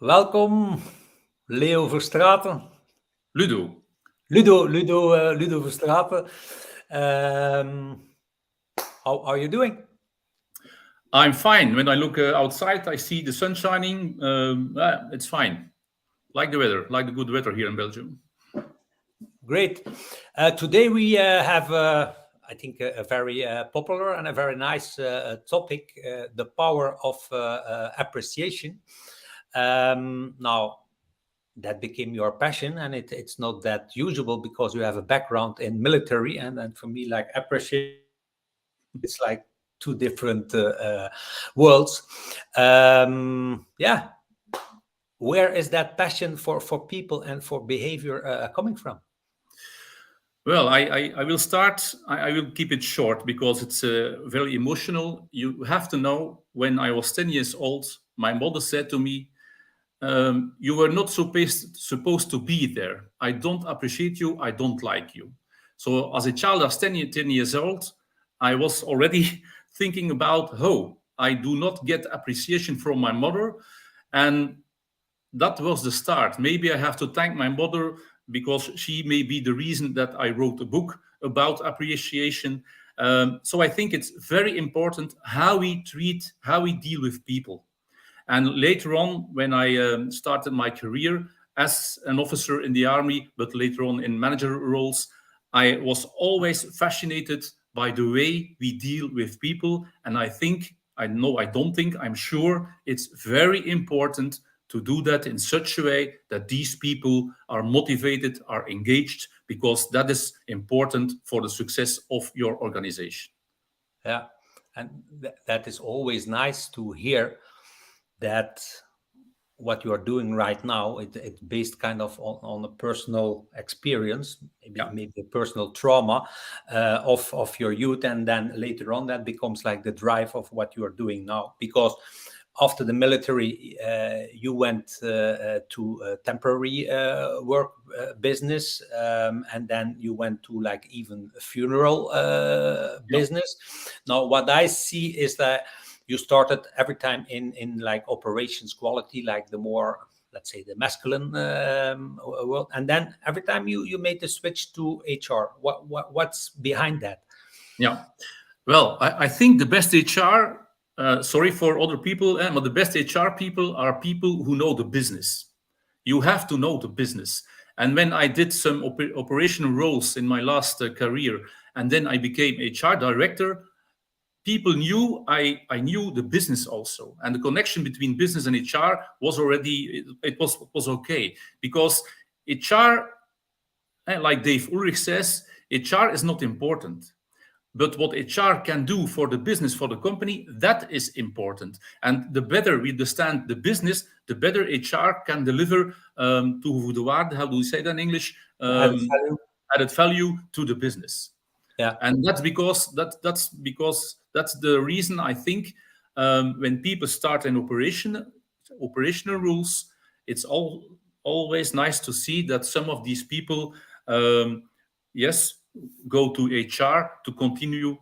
Welkom, Leo Verstraete. Ludo. Ludo Verstraete. How are you doing? I'm fine. When I look outside, I see the sun shining. It's fine. Like the weather, like the good weather here in Belgium. Great. Today we have, I think, a very popular and a very nice topic, the power of appreciation. Now, that became your passion, and it's not that usual because you have a background in military, and for me, like appreciation, it's like two different worlds. Yeah, where is that passion for people and for behavior coming from? Well, I will start. I will keep it short because it's very emotional. You have to know, when I was 10 years old, my mother said to me, you were not supposed to be there. I don't appreciate you. I don't like you. So as a child, I was 10 years old, I was already thinking about, oh, I do not get appreciation from my mother. And that was the start. Maybe I have to thank my mother because she may be the reason that I wrote a book about appreciation. So I think it's very important how we treat, how we deal with people. And later on, when I started my career as an officer in the army, but later on in manager roles, I was always fascinated by the way we deal with people. And I think, I know, I don't think, I'm sure it's very important to do that in such a way that these people are motivated, are engaged, because that is important for the success of your organization. Yeah, and that is always nice to hear that what you are doing right now, it's based kind of on a personal experience, maybe a personal trauma of your youth, and then later on that becomes like the drive of what you are doing now. Because after the military, you went to temporary work business, and then you went to like even funeral business. Now, what I see is that you started every time in like operations quality, like the more, let's say, the masculine world, and then every time you made the switch to HR. What's behind that? Yeah. Well, I think the best HR, sorry for other people, but the best HR people are people who know the business. You have to know the business. And when I did some operational roles in my last career, and then I became HR director, people knew I knew the business also. And the connection between business and HR was already, it was okay. Because HR, like Dave Ulrich says, HR is not important. But what HR can do for the business, for the company, that is important. And the better we understand the business, the better HR can deliver toegevoegde waarde, how do we say that in English? Added value. Added value to the business. Yeah. And that's because that's the reason I think when people start an operational rules, it's always nice to see that some of these people, yes, go to HR to continue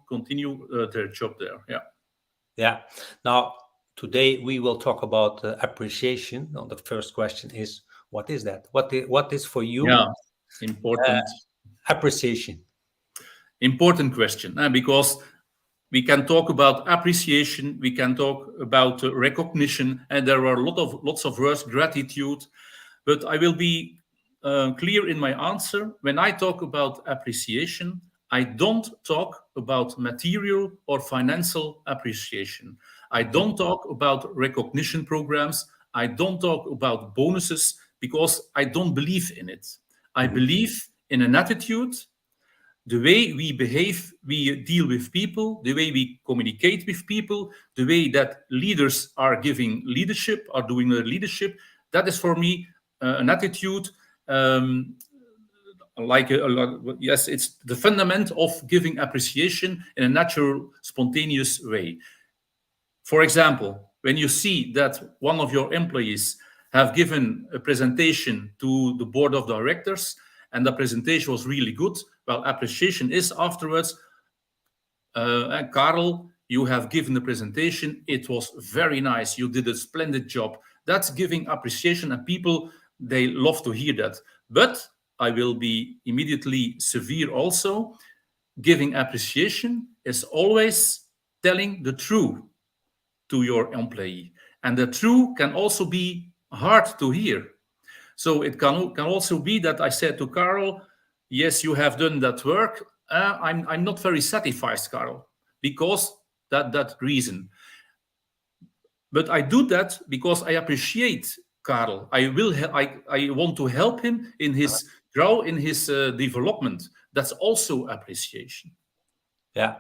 their job there. Yeah. Yeah. Now, today we will talk about appreciation. Now, the first question is, what is that? What is for you Yeah. Important. Appreciation? Important question, because we can talk about appreciation, we can talk about recognition, and there are lots of words, gratitude. But I will be clear in my answer. When I talk about appreciation, I don't talk about material or financial appreciation. I don't talk about recognition programs. I don't talk about bonuses because I don't believe in it. I believe in an attitude, the way we behave, we deal with people, the way we communicate with people, the way that leaders are giving leadership, are doing their leadership. That is for me an attitude. Yes, it's the fundament of giving appreciation in a natural, spontaneous way. For example, when you see that one of your employees have given a presentation to the board of directors and the presentation was really good, well, appreciation is afterwards, Karel, you have given the presentation. It was very nice. You did a splendid job. That's giving appreciation, and people, they love to hear that. But I will be immediately severe also. Giving appreciation is always telling the truth to your employee. And the truth can also be hard to hear. So it can also be that I said to Carol, yes, you have done that work. I'm not very satisfied, Carol, because that reason. But I do that because I appreciate Carl. I want to help him in his grow, in his development. That's also appreciation. Yeah.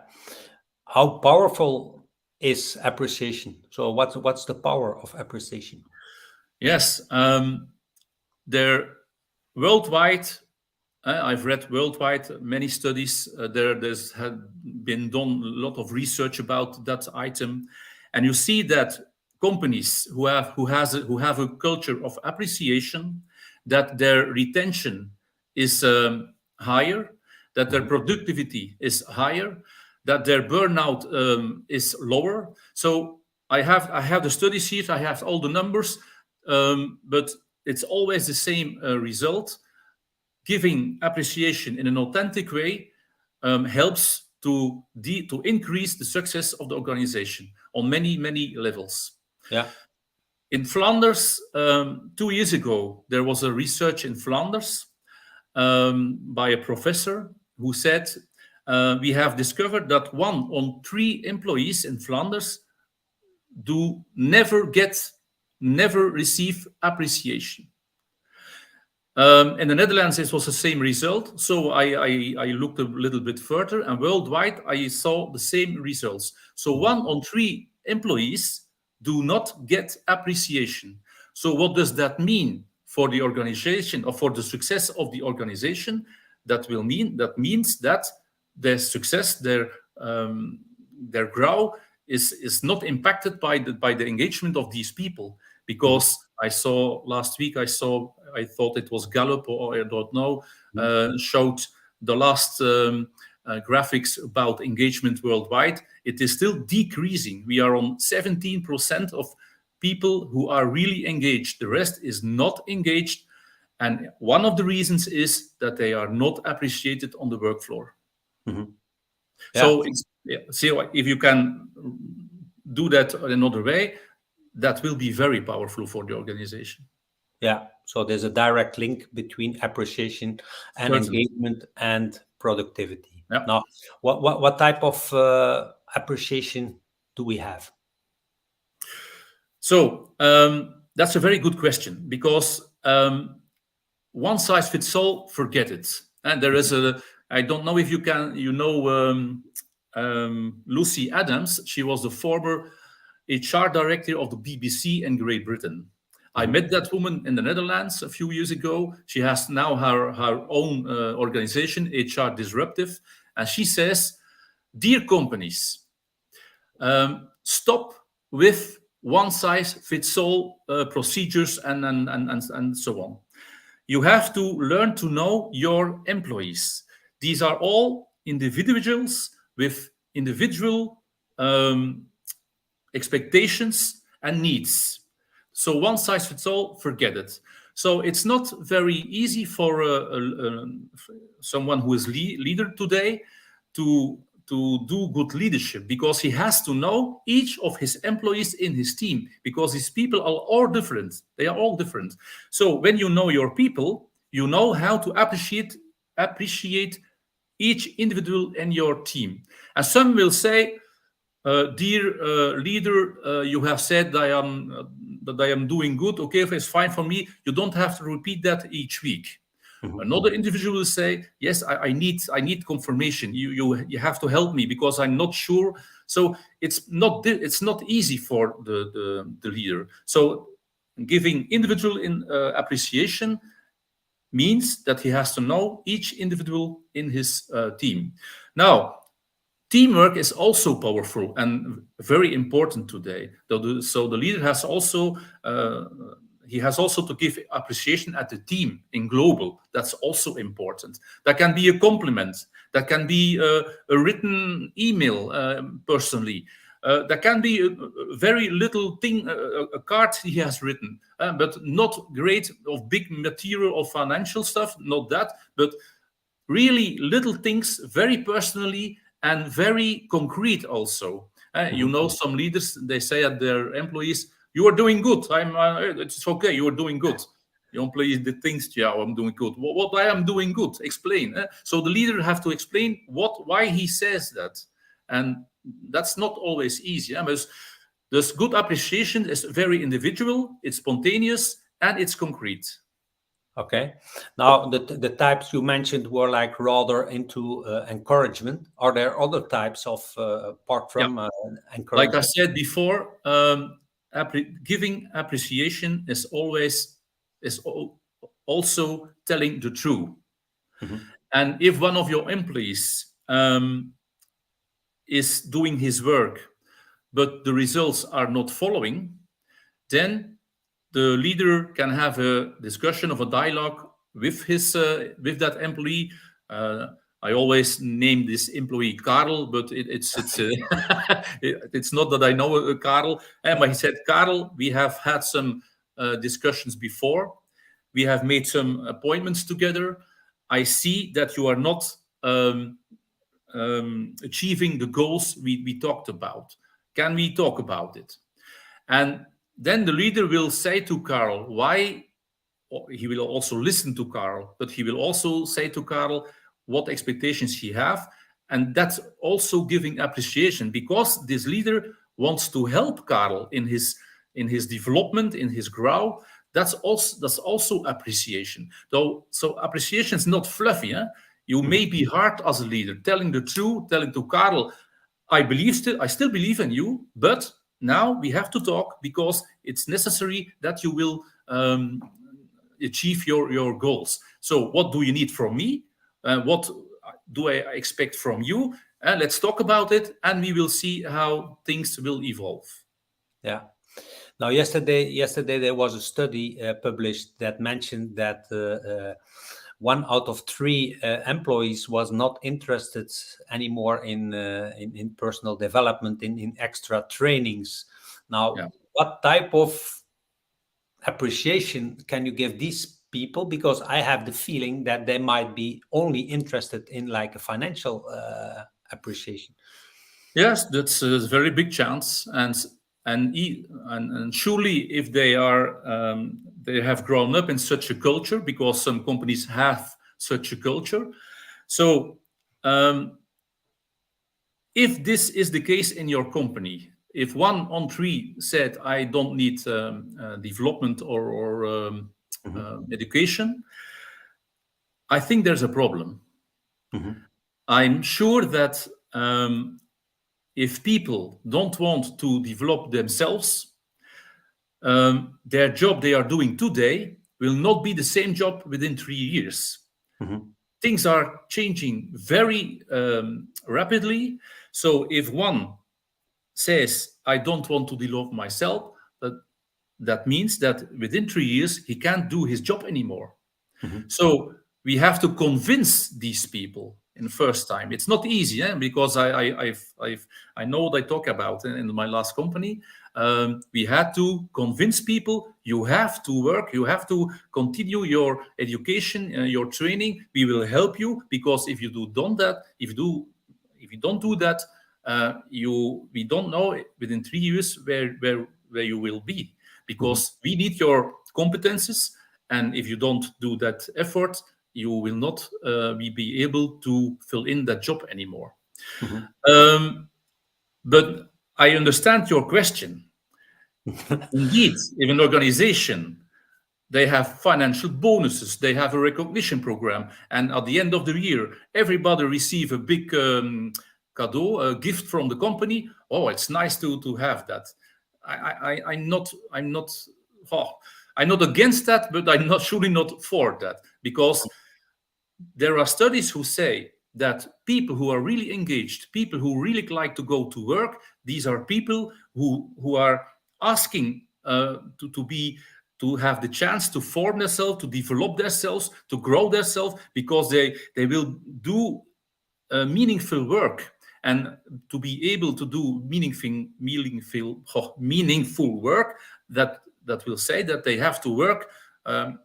How powerful is appreciation? So what's the power of appreciation? Yes, there worldwide. I've read worldwide many studies. There's had been done a lot of research about that item, and you see that companies who have a culture of appreciation, that their retention is higher, that their Mhm. productivity is higher, that their burnout is lower. So I have the studies here. I have all the numbers, but it's always the same result. Giving appreciation in an authentic way helps to increase the success of the organization on many levels. Yeah. In Flanders, 2 years ago, there was a research in Flanders by a professor who said, we have discovered that 1 on 3 employees in Flanders do never receive appreciation. In the Netherlands, it was the same result. So I looked a little bit further, and worldwide, I saw the same results. So 1 on 3 employees do not get appreciation. So what does that mean for the organization, or for the success of the organization? That means that their success, their growth is not impacted by the engagement of these people. Mhm. Because I saw last week, I thought it was Gallup, or I don't know, Mhm. showed the last graphics about engagement worldwide. It is still decreasing. We are on 17% of people who are really engaged. The rest is not engaged. And one of the reasons is that they are not appreciated on the work floor. Mhm. Yeah. So see, if you can do that another way, that will be very powerful for the organization. Yeah. So there's a direct link between appreciation and Certainly. engagement and productivity. Yeah. Now, what type of appreciation do we have? So that's a very good question, because one size fits all, forget it. And there is I don't know if you know Lucy Adams. She was the former HR director of the BBC in Great Britain. I Mhm. met that woman in the Netherlands a few years ago. She has now her own organization, HR Disruptive. And she says, dear companies, stop with one size fits all procedures and so on. You have to learn to know your employees. These are all individuals with individual expectations and needs. So one size fits all, forget it. So it's not very easy for someone who is leader today to do good leadership, because he has to know each of his employees in his team, because his people are all different. They are all different. So when you know your people, you know how to appreciate each individual in your team. And some will say, dear leader, you have said that I am doing good. Okay, if it's fine for me, you don't have to repeat that each week. Mhm. Another individual will say, yes, I need confirmation. You have to help me, because I'm not sure. So it's not easy for the leader. So giving individual appreciation means that he has to know each individual in his team. Now, teamwork is also powerful and very important today. So the leader has also he has also to give appreciation at the team in global. That's also important. That can be a compliment. That can be a written email personally. There can be a very little thing, a card he has written, but not great of big material or financial stuff, not that, but really little things, very personally and very concrete also. You Mhm. know, some leaders, they say at their employees, you are doing good. It's okay, you are doing good. The employees, the things, yeah, I'm doing good. What I am doing good, explain. So the leader have to explain why he says that. And that's not always easy. Because this good appreciation is very individual, it's spontaneous, and it's concrete. Okay. Now, the types you mentioned were like rather into encouragement. Are there other types of apart Yeah. from Like I encouragement? said before, giving appreciation is always is also telling the truth. Mhm. And if one of your employees is doing his work, but the results are not following, then the leader can have a discussion of a dialogue with that employee. Uh, I always name this employee Karel, but it's not that I know Karel. But he said, Karel, we have had some discussions before. We have made some appointments together. I see that you are not achieving the goals we talked about. Can we talk about it? And then the leader will say to Carl why. He will also listen to Carl, but he will also say to Carl what expectations he have, and that's also giving appreciation because this leader wants to help Carl in his development, in his growth. That's also appreciation. Though, so appreciation is not fluffy. You Mhm. may be hard as a leader, telling the truth, telling to Carl, I still believe in you, but now we have to talk because it's necessary that you will achieve your goals. So what do you need from me? What do I expect from you? Let's talk about it, and we will see how things will evolve. Yeah. Now, yesterday there was a study published that mentioned that 1 out of 3 employees was not interested anymore in personal development, in extra trainings. Now, Yeah. what type of appreciation can you give these people? Because I have the feeling that they might be only interested in like a financial appreciation. Yes, that's a very big chance, and surely if they have grown up in such a culture, because some companies have such a culture. So if this is the case in your company, if 1 on 3 said, I don't need development or Mhm. education, I think there's a problem. Mhm. I'm sure that if people don't want to develop themselves, their job they are doing today will not be the same job within 3 years. Mhm. Things are changing very rapidly. So if one says, I don't want to develop myself, that means that within 3 years, he can't do his job anymore. Mhm. So we have to convince these people in the first time. It's not easy, because I know what I talk about in my last company. We had to convince people you have to work, you have to continue your education, your training. We will help you because if you do done that, if you don't do that, we don't know within 3 years where you will be Mhm. because we need your competences, and if you don't do that effort, you will not be able to fill in that job anymore. Mhm. Um, but I understand your question. Indeed, if an organization they have financial bonuses, they have a recognition program, and at the end of the year, everybody receive a big cadeau, a gift from the company. Oh, it's nice to have that. I'm not oh, I'm not against that, but I'm not surely not for that because there are studies who say that people who are really engaged, people who really like to go to work, these are people who are asking to have the chance to form themselves, to develop themselves, to grow themselves, because they will do meaningful work. and to be able to do meaningful work, that will say that they have to work um,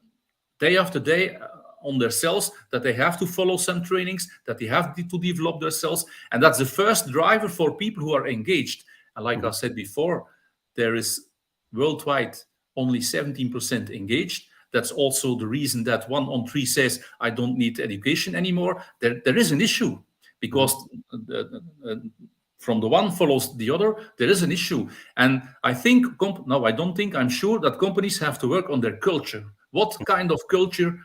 day after day on themselves, that they have to follow some trainings, that they have to develop themselves. And that's the first driver for people who are engaged. And like I Mhm. said before, there is worldwide only 17% engaged. That's also the reason that 1 on 3 says, I don't need education anymore. There is an issue because Mhm. from the one follows the other. There is an issue. And I think, no, I don't think, I'm sure that companies have to work on their culture. What kind of culture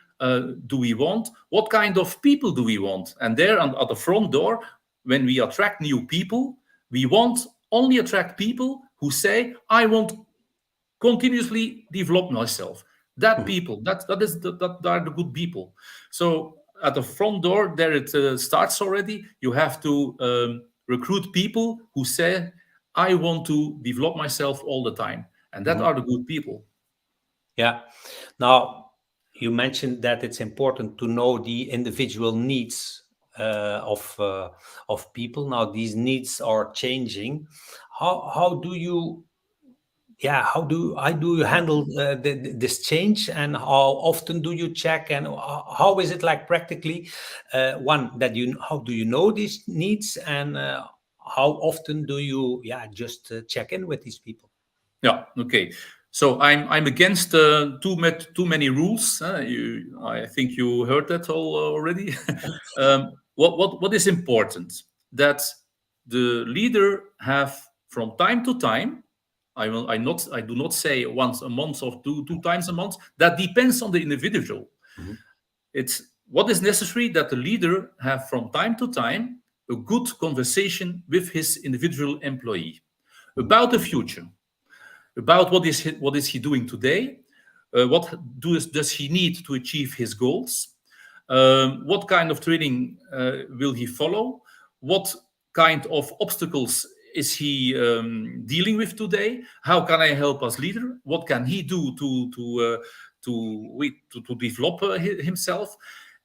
do we want? What kind of people do we want? And there at the front door, when we attract new people, we want only attract people who say, I want continuously develop myself. That Mhm. people, that are the good people. So at the front door, there it starts already. You have to recruit people who say, I want to develop myself all the time, and that Mhm. are the good people. Yeah. Now, you mentioned that it's important to know the individual needs of people. Now, these needs are changing. How do you, yeah, how do you handle this change, and how often do you check, and how is it like practically? One, that you, how do you know these needs, and how often do you, yeah, just check in with these people? Yeah. Okay. So I'm against too many rules. I think you heard that all already. What is important, that the leader have from time to time. I do not say once a month or two times a month. That depends on the individual. Mhm. It's what is necessary that the leader have from time to time a good conversation with his individual employee Mhm. about the future, about what is he doing today, what does he need to achieve his goals, what kind of training will he follow, what kind of obstacles is he dealing with today, how can I help as leader, what can he do to develop himself.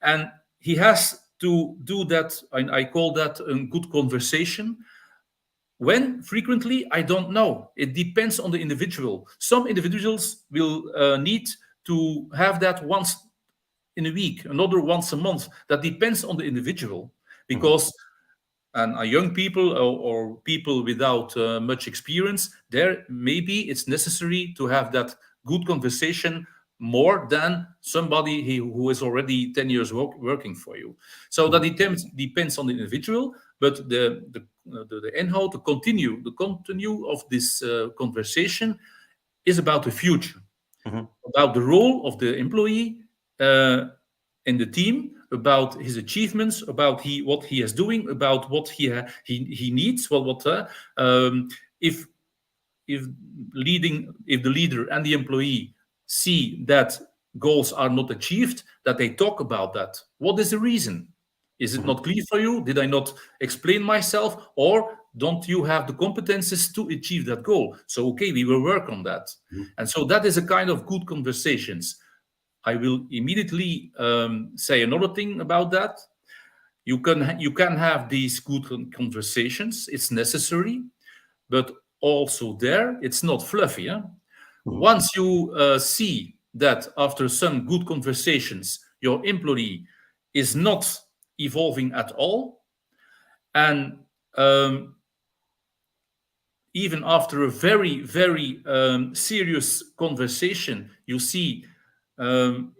And he has to do that. I call that a good conversation. When frequently, I don't know. It depends on the individual. Some individuals will need to have that once in a week, another once a month. That depends on the individual, Mhm. because and young people or people without much experience, there maybe it's necessary to have that good conversation more than somebody who is already 10 years working for you. So that Mhm. depends on the individual, but the end-how to continue of this conversation is about the future, Mhm. about the role of the employee uh, in the team, about his achievements, about what he is doing, about what he needs. Well, what if if if the leader and the employee see that goals are not achieved, that they talk about that. What is the reason? Is it Mhm. not clear for you? Did I not explain myself, or don't you have the competences to achieve that goal? So okay, we will work on that. Mhm. And so that is a kind of good conversations. I will immediately say another thing about that. You can have these good conversations. It's necessary, but also there it's not fluffy. Huh? Mhm. Once you see that after some good conversations your employee is not evolving at all, and um, even after a very serious conversation you see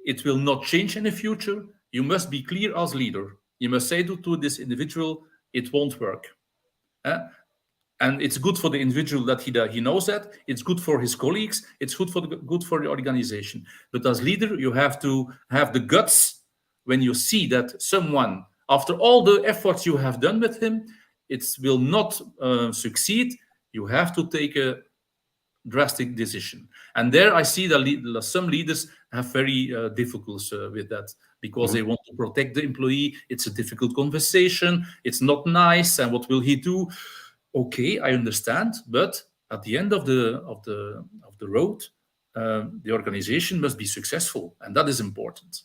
it will not change in the future, you must be clear as leader. You must say to this individual, it won't work. Eh? And it's good for the individual that he knows that. It's good for his colleagues. It's good for the organization. But as leader, you have to have the guts when you see that someone, after all the efforts you have done with him, it will not succeed. You have to take a drastic decision. And there I see that some leaders have very difficulties with that, because Mhm. they want to protect the employee. It's a difficult conversation. It's not nice. And what will he do? Okay, I understand. But at the end of the road, the organization must be successful, and that is important.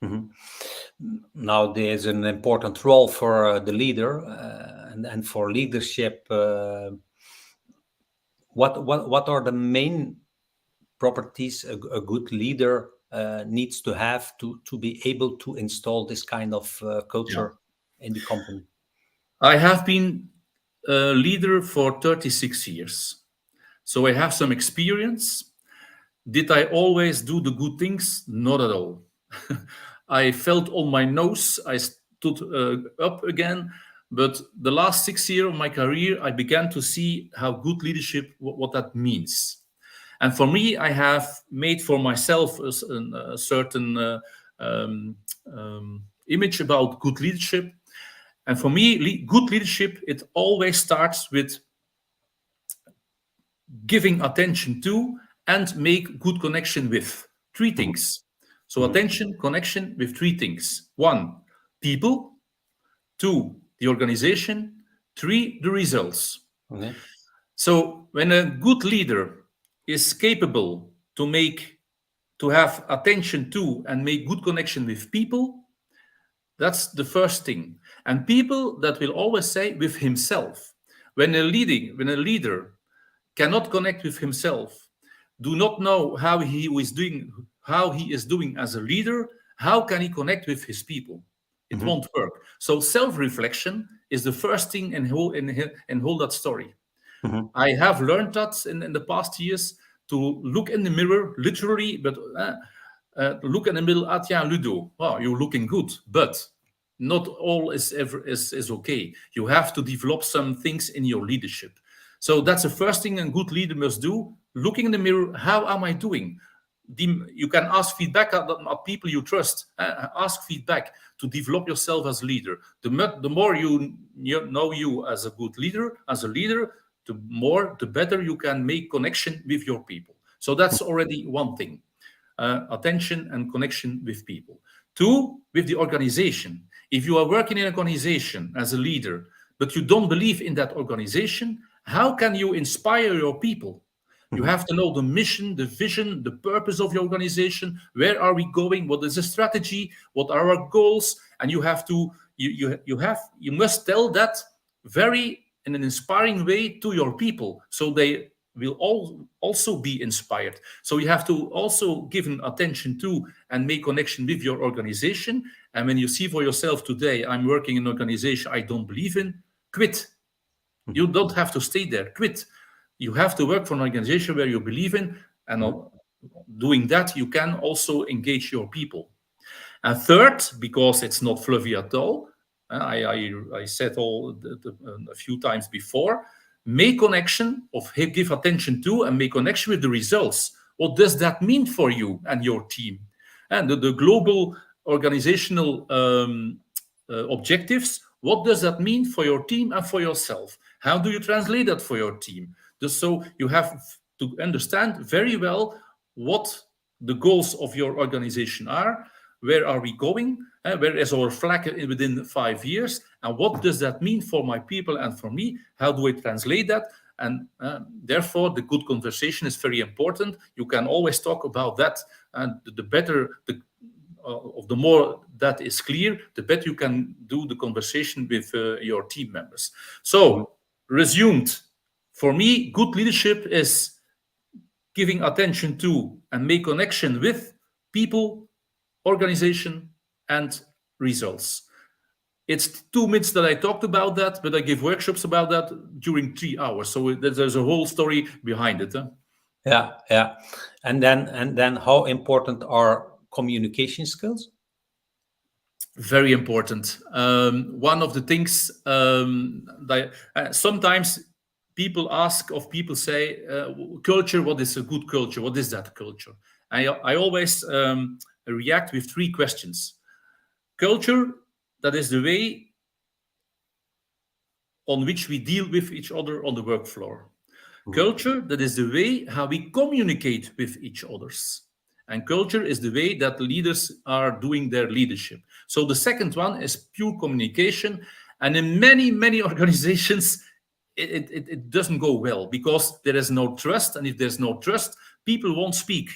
Mhm. Now, there's an important role for the leader, and for leadership, what are the main properties a good leader needs to have to be able to install this kind of Yeah. culture in the company? I have been a leader for 36 years. So I have some experience. Did I always do the good things? Not at all. I felt on my nose. I stood up again. But the last 6 years of my career, I began to see how good leadership, what that means. And for me, I have made for myself a certain um, image about good leadership. And for me, good leadership, it always starts with giving attention to and make good connection with three Mhm, things. So mhm, attention, connection with three things. One, people. Two, the organization. Three, the results. okay, So when a good leader is capable to have attention to and make good connection with people, that's the first thing. And people that will always say with himself. When a leader cannot connect with himself, do not know how he is doing as a leader, how can he connect with his people? It mhm, won't work. So self-reflection is the first thing in whole that story. mhm, I have learned that in the past years to look in the mirror, literally, but look in the middle at yeah, Ludo. Wow, you're looking good, but not all is okay. You have to develop some things in your leadership. So that's the first thing a good leader must do. Looking in the mirror, how am I doing? You can ask feedback at people you trust. Ask feedback to develop yourself as a leader. The more you know you as a good leader, the better you can make connection with your people. So that's already one thing. Attention and connection with people. Two, with the organization. If you are working in an organization as a leader, but you don't believe in that organization, how can you inspire your people? You mhm, have to know the mission, the vision, the purpose of your organization. Where are we going? What is the strategy? What are our goals? And you have to you must tell that very in an inspiring way to your people, so they will also be inspired. So you have to also give an attention to and make connection with your organization. And when you see for yourself today, I'm working in an organization I don't believe in, quit. mhm, You don't have to stay there. Quit. You have to work for an organization where you believe in, and mhm, doing that, you can also engage your people. And third, because it's not fluffy at all, I said a few times before, make connection of give attention to and make connection with the results. What does that mean for you and your team? And the global organizational objectives, what does that mean for your team and for yourself? How do you translate that for your team? Just so you have to understand very well what the goals of your organization are. Where are we going? Where is our flag within 5 years? And what does that mean for my people and for me? How do I translate that? And therefore, the good conversation is very important. You can always talk about that, and the better the more that is clear, the better you can do the conversation with your team members. mhm, So, resumed, for me, good leadership is giving attention to and make connection with people, organization, and results. It's 2 minutes that I talked about that, but I give workshops about that during 3 hours. So there's a whole story behind it. Huh? yeah, yeah. And then how important are communication skills? Very important. One of the things that sometimes people say, culture, what is a good culture? What is that culture? I always react with three questions. Culture, that is the way on which we deal with each other on the work floor. Mhm, Culture, that is the way how we communicate with each others. And culture is the way that leaders are doing their leadership. So the second one is pure communication. And in many, many organizations, it doesn't go well because there is no trust. And if there's no trust, people won't speak.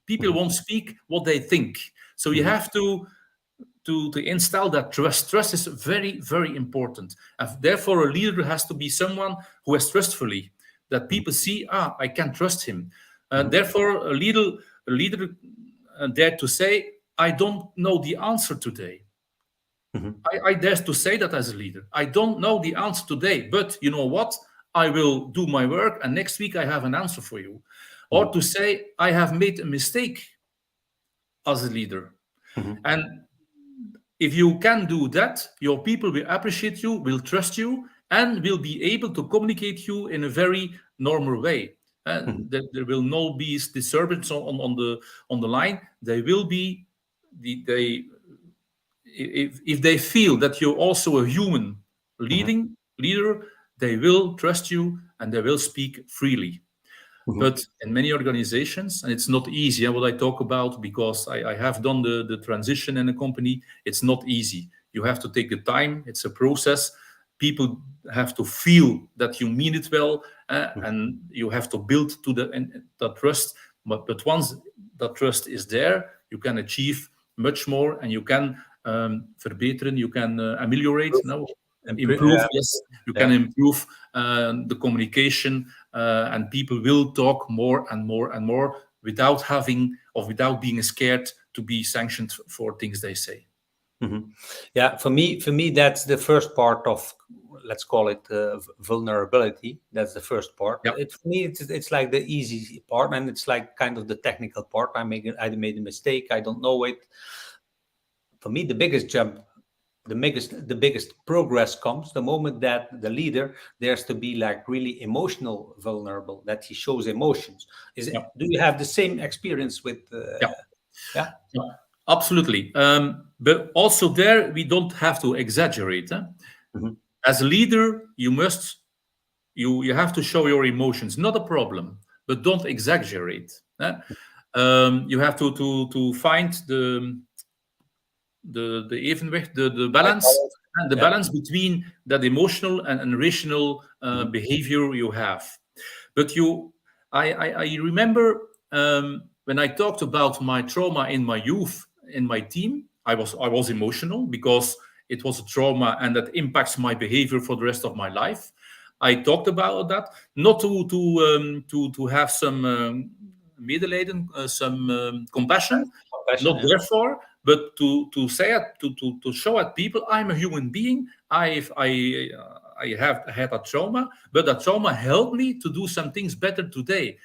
People mhm, won't speak what they think. So you mhm, have to to install that trust. Trust is very, very important. And therefore, a leader has to be someone who is trustfully, that people see, I can trust him. Therefore, a leader dare to say, I don't know the answer today. I dare to say that as a leader. I don't know the answer today, but you know what? I will do my work, and next week I have an answer for you. Or to say, I have made a mistake as a leader. And if you can do that, your people will appreciate you, will trust you, and will be able to communicate you in a very normal way. There will not be disturbance on the line. They will be they if they feel that you're also a human leader, they will trust you and they will speak freely. But in many organizations, and it's not easy, what I talk about, because I have done the transition in a company, it's not easy. You have to take the time, it's a process. People have to feel that you mean it well, and you have to build to that trust. But once that trust is there, you can achieve much more, and you can verbeteren, you can ameliorate, improve. Yes, you can improve the communication, and people will talk more and more and more without being scared to be sanctioned for things they say. Yeah, for me, that's the first part of, let's call it vulnerability. That's the first part. Yeah. For me, it's like the easy part, and it's like kind of the technical part. I made a mistake. I don't know it. For me, the biggest jump, the biggest progress comes the moment that the leader dares to be like really emotional vulnerable, that he shows emotions. Do you have the same experience with yeah, absolutely. But also there we don't have to exaggerate. As a leader, you have to show your emotions, not a problem, but don't exaggerate. You have to find the evenwicht, the balance, and the balance between that emotional and rational behavior you have. But I remember when I talked about my trauma in my youth, in my team, I was emotional because it was a trauma and that impacts my behavior for the rest of my life. I talked about that, not to have some medelijden, some compassion, not therefore, but to say it, to show at people, I'm a human being. I have had a trauma, but that trauma helped me to do some things better today.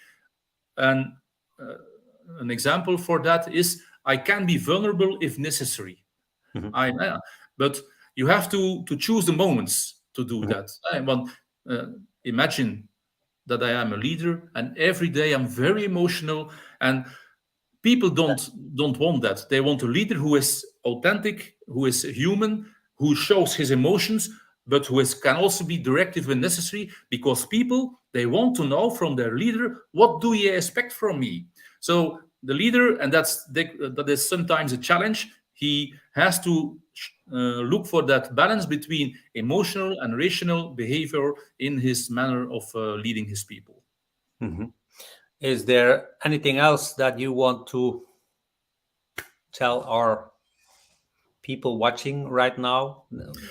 And an example for that is I can be vulnerable if necessary. But you have to choose the moments to do that. Imagine that I am a leader, and every day I'm very emotional, and people don't want that. They want a leader who is authentic, who is human, who shows his emotions, but who can also be directive when necessary, because people, they want to know from their leader, what do you expect from me? So the leader, and that is sometimes a challenge, he has to look for that balance between emotional and rational behavior in his manner of leading his people. Is there anything else that you want to tell our people watching right now?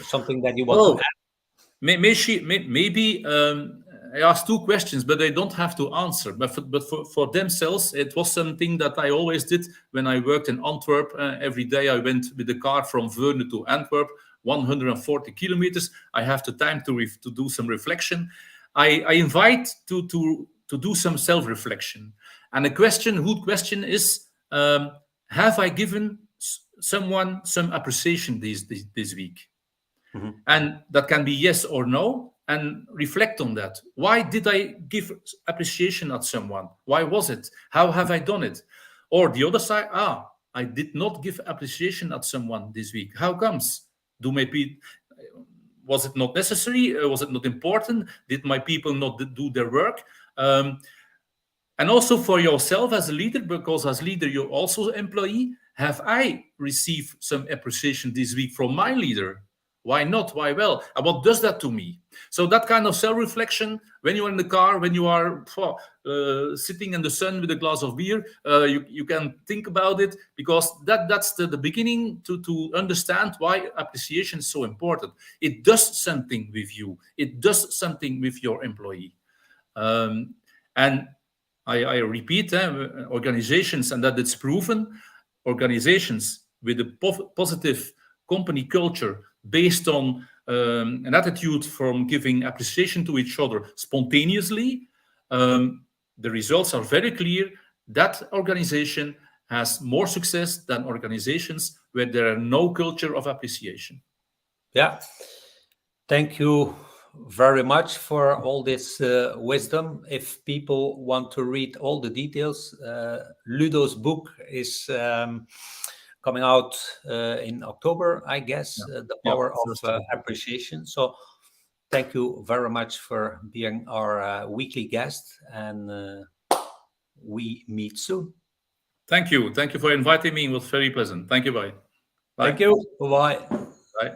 Something that you want to add? Maybe I asked two questions, but they don't have to answer. But for themselves, it was something that I always did when I worked in Antwerp. Every day I went with the car from Veurne to Antwerp, 140 kilometers. I have the time to do some reflection. I invite to do some self-reflection. And a good question is, have I given someone some appreciation this week? And that can be yes or no, and reflect on that. Why did I give appreciation at someone? Why was it? How have I done it? Or the other side, I did not give appreciation at someone this week. How comes? Was it not necessary? Was it not important? Did my people not do their work? And also for yourself as a leader, because as leader, you're also an employee. Have I received some appreciation this week from my leader? Why not? Why well? And what does that to me? So that kind of self-reflection, when you are in the car, when you are sitting in the sun with a glass of beer, you can think about it, because that's the beginning to understand why appreciation is so important. It does something with you. It does something with your employee. And I repeat, organizations, and that it's proven, organizations with a positive company culture based on an attitude from giving appreciation to each other spontaneously, the results are very clear. That organization has more success than organizations where there are no culture of appreciation. Yeah. Thank you very much for all this wisdom. If people want to read all the details, Ludo's book is coming out in October, I guess, The Yeah, Power of first. Appreciation. So thank you very much for being our weekly guest, and we meet soon. Thank you. Thank you for inviting me. It was very pleasant. Thank you. Bye. Thank Bye. you. Bye-bye. Bye.